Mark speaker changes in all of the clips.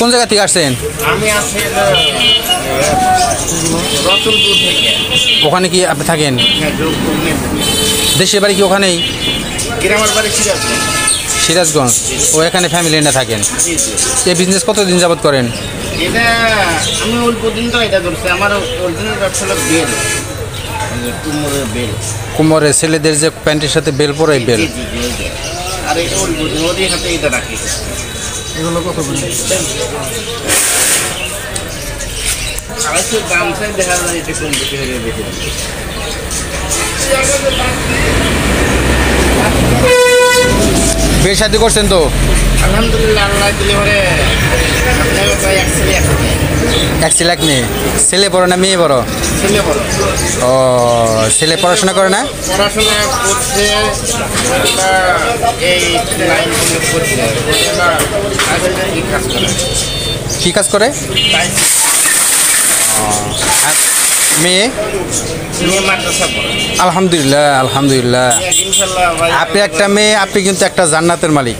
Speaker 1: কোন জায়গা থেকে আসছেন?
Speaker 2: আমি আছি রতনপুর থেকে।
Speaker 1: ওখানে কি আপনি থাকেন? দেশের বাড়ি কি ওখানেই?
Speaker 2: গ্রামের বাড়ি সিরাজগঞ্জ।
Speaker 1: সিরাজগঞ্জ। ও এখানে ফ্যামিলি নিয়ে থাকেন। এই বিজনেস কতদিন যাবত করেন?
Speaker 2: এটা আমি অল্প দিন তো এটা করছি। আমার অরিজিনাল ব্যবসা হলো বেল, কুমোরের বেল।
Speaker 1: কুমোরের ছেলেদের যে প্যান্টের সাথে বেল পরে বেল।
Speaker 2: আর এটা অল্প দিন ওদের হাতে এটা রাখি। এগুলো কত আড়াইশো দাম চাই, দেখা যায় এটা কম বেশি হয়ে বেশি।
Speaker 1: বিয়ে শাদী করছেন তো?
Speaker 2: আলহামদুলিল্লাহ, আল্লাহ দিলে পরে
Speaker 1: এক ছেলে এক মেয়ে। ছেলে বড় না মেয়ে বড়?
Speaker 2: ছেলে বড়।
Speaker 1: ও, ছেলে পড়াশোনা করে না?
Speaker 2: পড়াশোনা করছে, এই লাইন করছে।
Speaker 1: কি কাজ করে? মেয়ে? আলহামদুলিল্লাহ, আলহামদুলিল্লাহ। আপনি একটা মেয়ে, আপনি কিন্তু একটা জান্নাতের মালিক।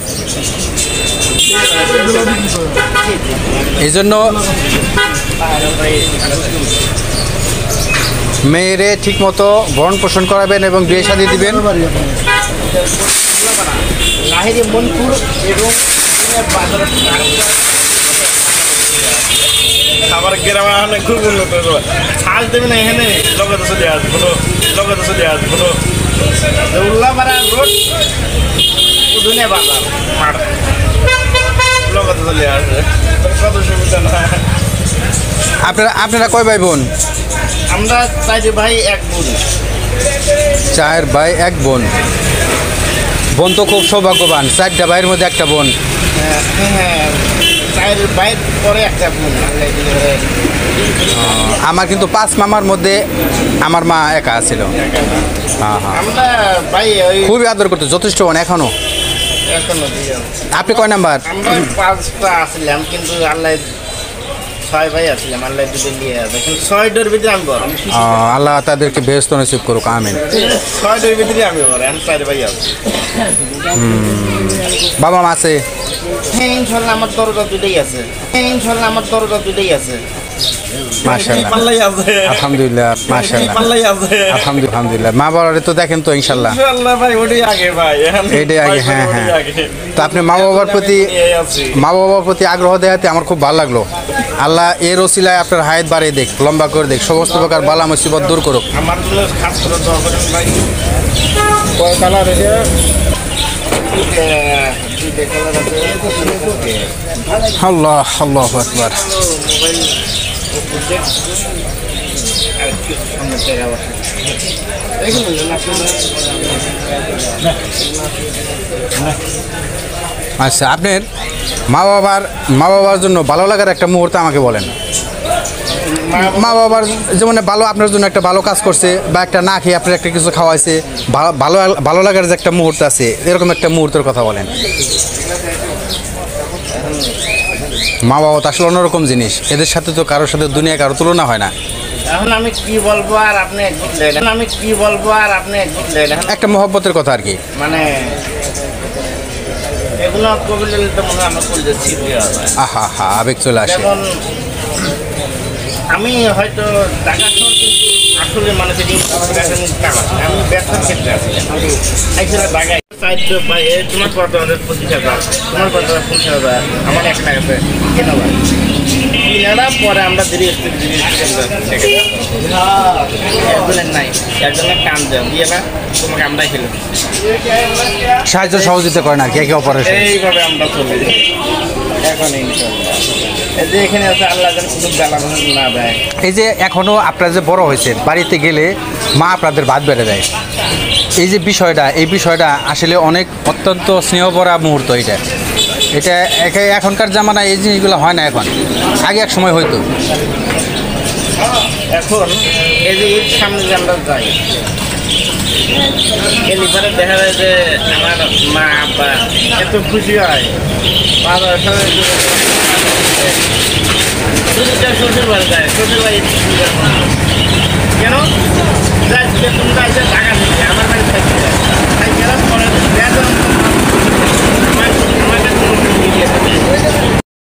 Speaker 1: এই জন্য মেয়েরে ঠিক মতো ভরণ পোষণ করাবেন এবং বিয়ে শাদী দিবেন।
Speaker 3: আবার গ্রামে খুব উন্নত ছাড় দেবে না, এখানে লগতে চলে আসবো, লগতে চলে আসবো।
Speaker 2: উল্লাপাড়া রোড উদুনে বাজার মাঠ,
Speaker 3: লগতে চলে আসবে, কত সুবিধা না।
Speaker 1: আপনারা কয় ভাই বোন?
Speaker 2: আমরা 4 ভাই 1 বোন।
Speaker 1: 4 ভাই 1 বোন। বোন তো খুব সৌভাগ্যবান, 4টা ভাইয়ের মধ্যে একটা বোন।
Speaker 2: হ্যাঁ, 4 ভাইয়ের পরে একটা বোন।
Speaker 1: আমার কিন্তু 5 মামার মধ্যে আমার মা একা ছিল। হ্যাঁ হ্যাঁ,
Speaker 2: আমরা ভাই
Speaker 1: খুবই আদর করতে, যথেষ্ট এখনো। আপনি কয় নাম্বার?
Speaker 2: আমরা 5টা আসলাম, কিন্তু আল্লাহ 6 ভাই আসলাম, আল্লাহ দুটো নিয়ে আসবে, কিন্তু 6টার ভিতরে আমি বড়।
Speaker 1: আল্লাহ তাদেরকে বেহেশত নসিব করুক, আমিন।
Speaker 2: 6টার ভিতরে আমি বড়, আমি 4 ভাই আছি।
Speaker 1: বাবা মা আছে?
Speaker 2: হ্যাঁ, ইনশাল্লাহ আমার দরজা দুটোই আছে।
Speaker 1: মাশাআল্লাহ, আলহামদুলিল্লাহ, মাশাআল্লাহ, আলহামদুলিল্লাহ। মা বাবারে তো দেখেন তো ইনশাআল্লাহ।
Speaker 3: ভাই ওটাই আগে ভাই,
Speaker 1: এইটাই আগে। হ্যাঁ হ্যাঁ, তো আপনি মা বাবার প্রতি আগ্রহ দেখাতে আমার খুব ভালো লাগলো। আল্লাহ এর ওসিলায় আপনার হায়াত বাড়িয়ে দেখ, লম্বা করে দেখ, সমস্ত প্রকার বালা মুসিবত দূর করুক।
Speaker 2: আমার জন্য খাস করে দোয়া করেন ভাই। কয় কালার এটা?
Speaker 1: আল্লাহ, আল্লাহু আকবার। আচ্ছা, আপনার মা বাবার জন্য ভালো লাগার একটা মুহূর্ত আমাকে বলেন। মা বাবার যেমন ভালো, আপনার জন্য একটা ভালো কাজ করছে বা একটা না খেয়ে আপনার একটা কিছু খাওয়াইছে, ভালো ভালো লাগার যে একটা মুহূর্ত আছে, এরকম একটা মুহূর্তের কথা বলেন। মা বাবা তো আসলে অন্যরকম জিনিস, এদের সাথে তো কারোর সাথে দুনিয়া কারো তুলনা হয় না।
Speaker 2: এখন আমি কি বলবো আর আপনি
Speaker 1: একটা মহব্বতের কথা আর কি,
Speaker 2: মানে এগুলো কবিলে তো মনে হয় আমার কবিতা ছিপে হবে।
Speaker 1: আহা হা, আবেগ চলে আসে।
Speaker 2: যেমন আমি হয়তো টাকা কিন্তু আসলে মানুষের আমি ব্যবসার ক্ষেত্রে আসছিলাম, ঢাকায় তোমার কত 25,000, তোমার কত 50,000, আমার 1 লাখ আছে কেন ভাই কিনারা পরে আমরা ধীরে নাই একজনের কাম দেয় দিয়ে না তোমাকে আমরাই খেলে
Speaker 1: সাহায্য সহযোগিতা করে না, কে অপারেশন,
Speaker 2: এইভাবে আমরা চলে যাই। এখন এখানে আছে আল্লাহ যেন কোনো জ্বালা না দেয়।
Speaker 1: এই যে এখনও আপনারা যে বড় হয়েছেন, বাড়িতে গেলে মা আপনাদের ভাত বেড়ে দেয়, এই যে বিষয়টা, এই বিষয়টা আসলে অনেক অত্যন্ত স্নেহভরা মুহূর্ত। এটা এখনকার জামানায় এই জিনিসগুলো হয় না, এখন আগে এক সময় হয়তো।
Speaker 2: এখন এই যে ঈদ সামনে যে আমরা যাই, এলিপারে দেখা যায় যে আমার মা আব্বা এত খুশি হয়, শ্বশুর বাড়ি যায়, শ্বশুর বাড়ি কেন যাই তুমি টাকা দিচ্ছে আমার বাড়ি থাকছে, তাই কেন পরে